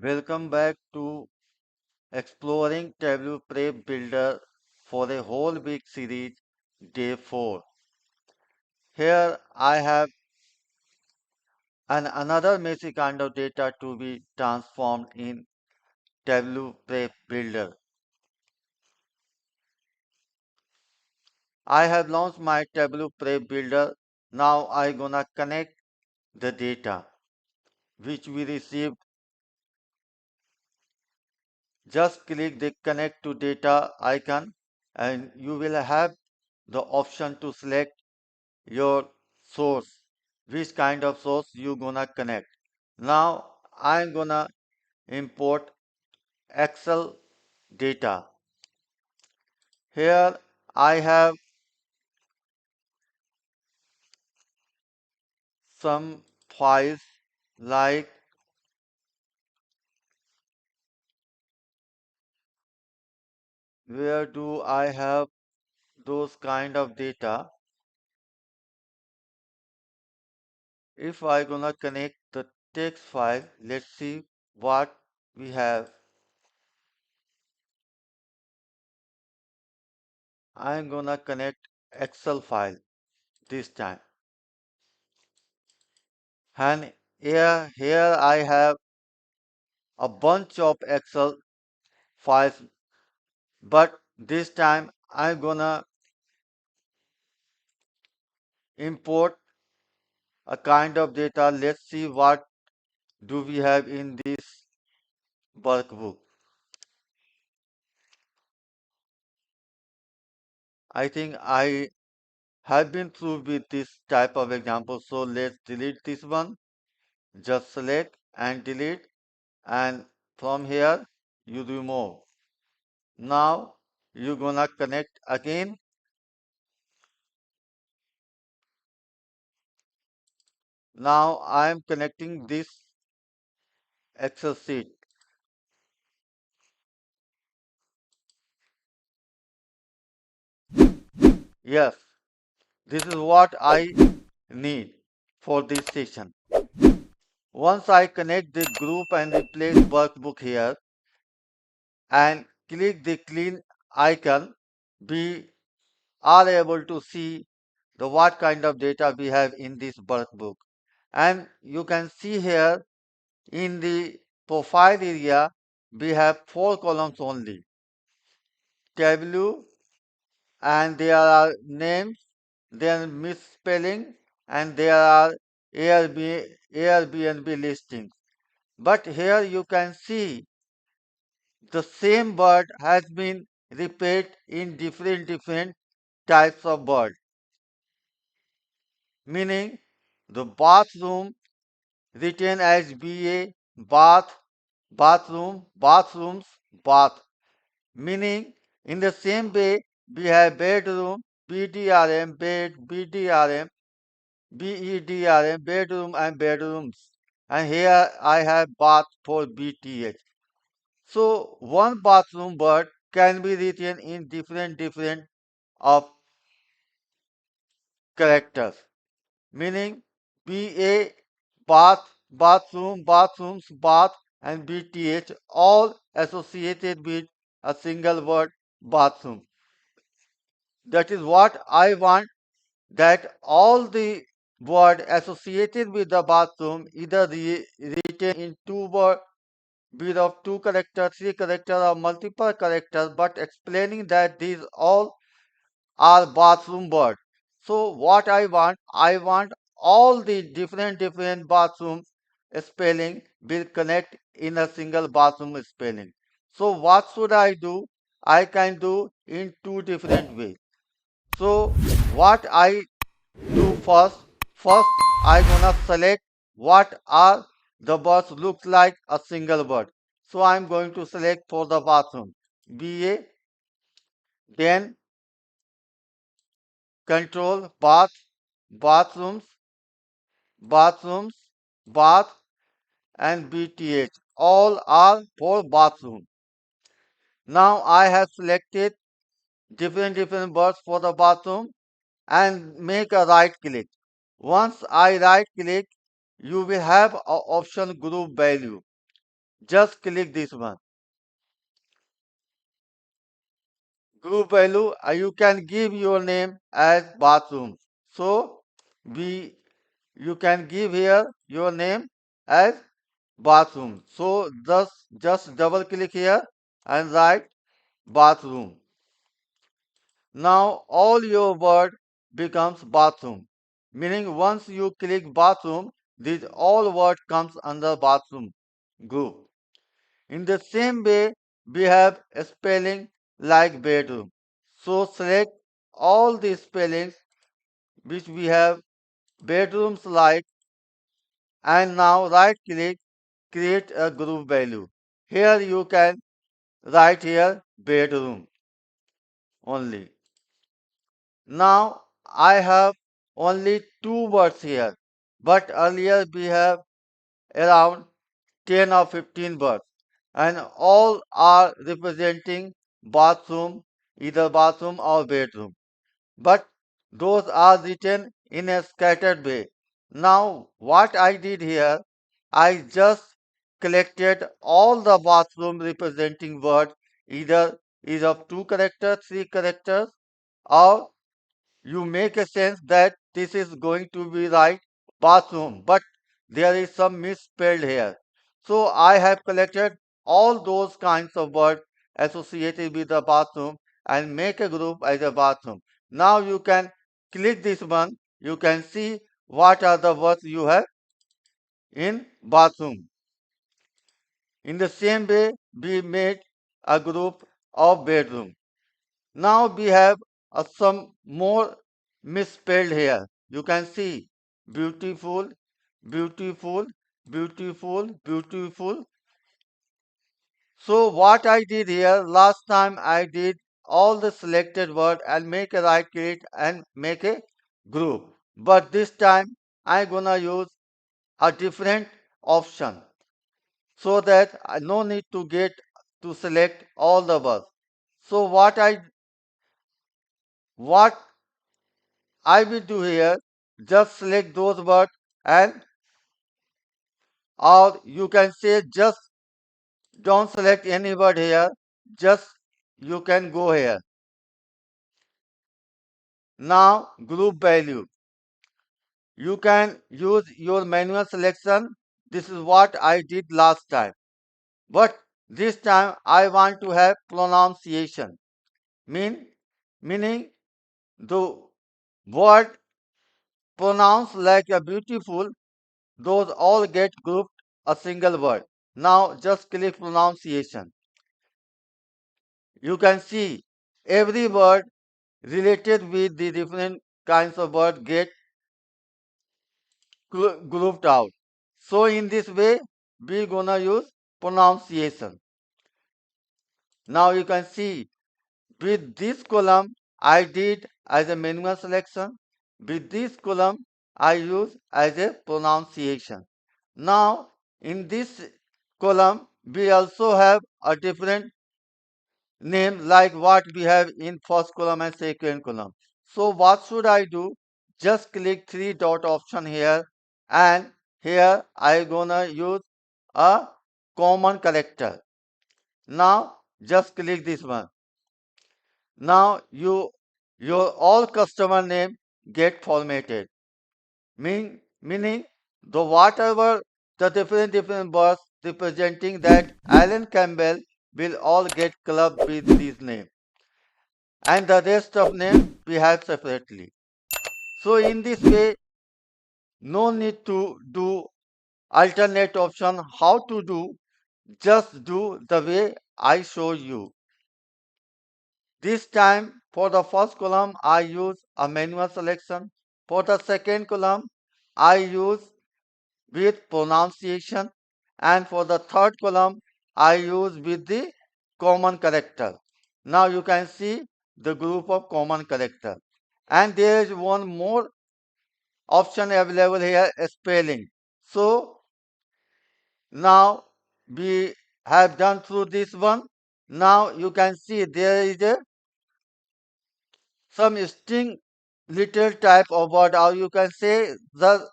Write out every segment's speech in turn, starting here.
Welcome back to Exploring Tableau Prep Builder for a whole week series, day 4. Here I have another messy kind of data to be transformed in Tableau Prep Builder. I have launched my Tableau Prep Builder. Now I gonna connect the data which we received. Just click the connect to data icon and you will have the option to select your source, which kind of source you gonna connect. Now I'm gonna import Excel data. Here I have some files like where do I have those kind of data. If I gonna connect the text file, let's see what we have. I'm gonna connect Excel file this time. And here I have a bunch of Excel files, but this time I'm gonna import a kind of data. Let's see what do we have in this workbook. I think I have been through with this type of example, so let's delete this one. Just select and delete, and from here you remove. Now you're gonna connect again. Now I am connecting this Excel sheet. Yes, this is what I need for this session. Once I connect the group and replace workbook here and click the clean icon, we are able to see the what kind of data we have in this workbook. And you can see here in the profile area, we have 4 columns only. Tableau, and there are names, there are misspelling, and there are Airbnb listings. But here you can see the same word has been repeated in different types of bird, meaning the bathroom written as BA, bath, bathroom, bathrooms, bath, meaning in the same way we have bedroom, BDRM, bed, BDRM, BEDRM, bedroom and bedrooms. And here I have bath for BTH. So one bathroom word can be written in different of characters, meaning BA, bath, bathroom, bathrooms, bath, and BTH all associated with a single word bathroom. That is what I want, that all the word associated with the bathroom either written in two word with of two characters, three characters, or multiple characters, but explaining that these all are bathroom words. So what I want all the different bathroom spelling will connect in a single bathroom spelling. So what should I do? I can do in two different ways. So what I do first I gonna select what are the words look like a single word. So I'm going to select for the bathroom BA, then control bath, bathrooms, bathrooms, bath, and BTH. All are for bathroom. Now I have selected different words for the bathroom and make a right click. Once I right click, you will have a option group value. Just click this one. Group value, you can give your name as bathroom. So we you can give here your name as bathroom. So just double click here and write bathroom. Now all your word becomes bathroom. Meaning once you click bathroom, this all word comes under bathroom group. In the same way, we have a spelling like bedroom. So select all the spellings which we have bedrooms like, and now right click, create a group value. Here you can write here bedroom only. Now I have only two words here, but earlier we have around 10 or 15 words, and all are representing bathroom, either bathroom or bedroom. But those are written in a scattered way. Now, what I did here, I just collected all the bathroom representing words, either is of two characters, three characters, or you make a sense that this is going to be right bathroom, but there is some misspelled here. So I have collected all those kinds of words associated with the bathroom and make a group as a bathroom. Now you can click this one, you can see what are the words you have in bathroom. In the same way, we made a group of bedroom. Now we have some more misspelled here. You can see beautiful, beautiful, beautiful, beautiful. So what I did here, last time I did all the selected word and make a right click and make a group. But this time I'm gonna use a different option so that I no need to get to select all the words. So what I will do here, just select those words, and or you can say just don't select any word here, just you can go here. Now group value. You can use your manual selection. This is what I did last time. But this time I want to have pronunciation. Meaning the word pronounced like a beautiful, those all get grouped a single word. Now just click pronunciation. You can see every word related with the different kinds of word get grouped out. So in this way, we're gonna use pronunciation. Now you can see with this column, I did as a manual selection. With this column, I use as a pronunciation. Now in this column, we also have a different name like what we have in first column and second column. So what should I do? Just click three dot option here, and here I gonna use a common character. Now just click this one. Now your all customer name get formatted. Meaning the whatever the different words representing that Alan Campbell will all get clubbed with this name, and the rest of name we have separately. So in this way, no need to do alternate option how to do, just do the way I show you. This time for the first column I use a manual selection. For the second column I use with pronunciation, and for the third column I use with the common character. Now you can see the group of common character, and there is one more option available here, spelling. So now we have done through this one. Now you can see there is a some string little type of word, or you can say the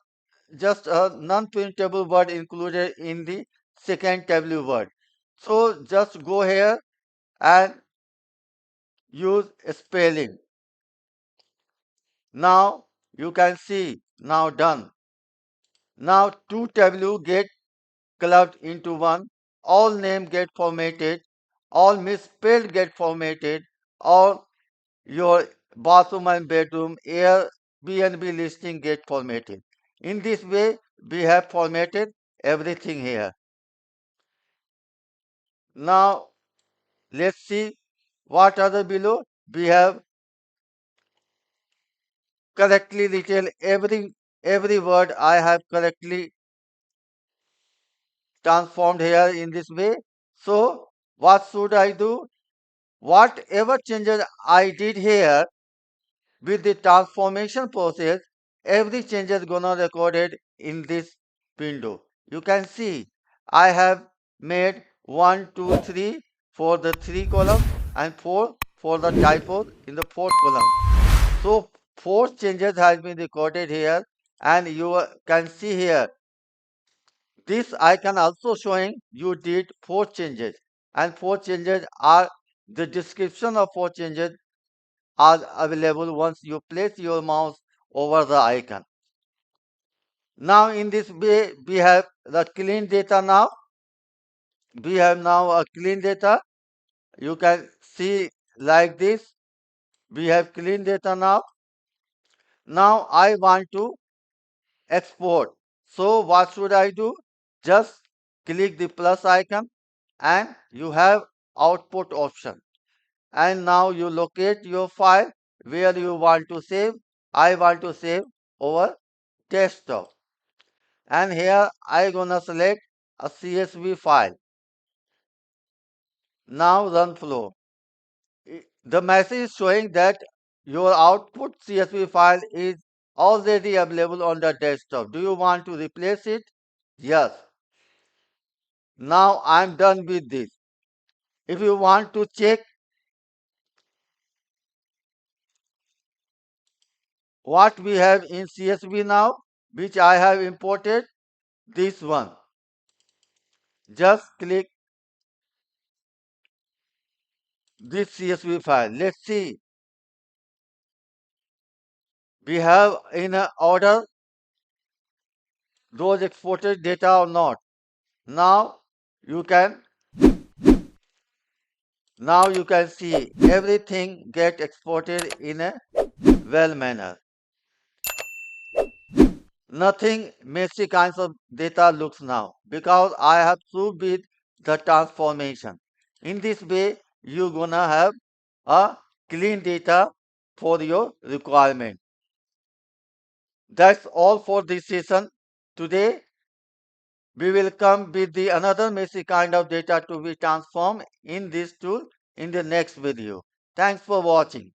just a non-printable word included in the second Tableau word. So just go here and use spelling. Now you can see, now done. Now two Tableau get clubbed into one. All name get formatted. All misspelled get formatted. All your bathroom and bedroom Airbnb listing get formatted. In this way, we have formatted everything here. Now let's see what are the below. We have correctly written every word I have correctly transformed here in this way. So what should I do? Whatever changes I did here with the transformation process, every change is gonna recorded in this window. You can see I have made 1, 2, 3 for the 3 column and 4 for the typo in the 4th column. So 4 changes has been recorded here, and you can see here this icon also showing you did 4 changes, and 4 changes are the description of 4 changes are available once you place your mouse over the icon. Now in this way we have the clean data now. We have now a clean data. You can see like this. We have clean data now. Now I want to export. So what should I do? Just click the plus icon and you have output option. And now you locate your file where you want to save. I want to save over desktop. And here I gonna select a CSV file. Now run flow. The message is showing that your output CSV file is already available on the desktop. Do you want to replace it? Yes. Now I'm done with this. If you want to check what we have in CSV now, which I have imported, this one. Just click this CSV file. Let's see. We have in a order those exported data or not. Now you can see everything get exported in a well manner. Nothing messy kinds of data looks now because I have through with the transformation. In this way, you're gonna have a clean data for your requirement. That's all for this session. Today, we will come with the another messy kind of data to be transformed in this tool in the next video. Thanks for watching.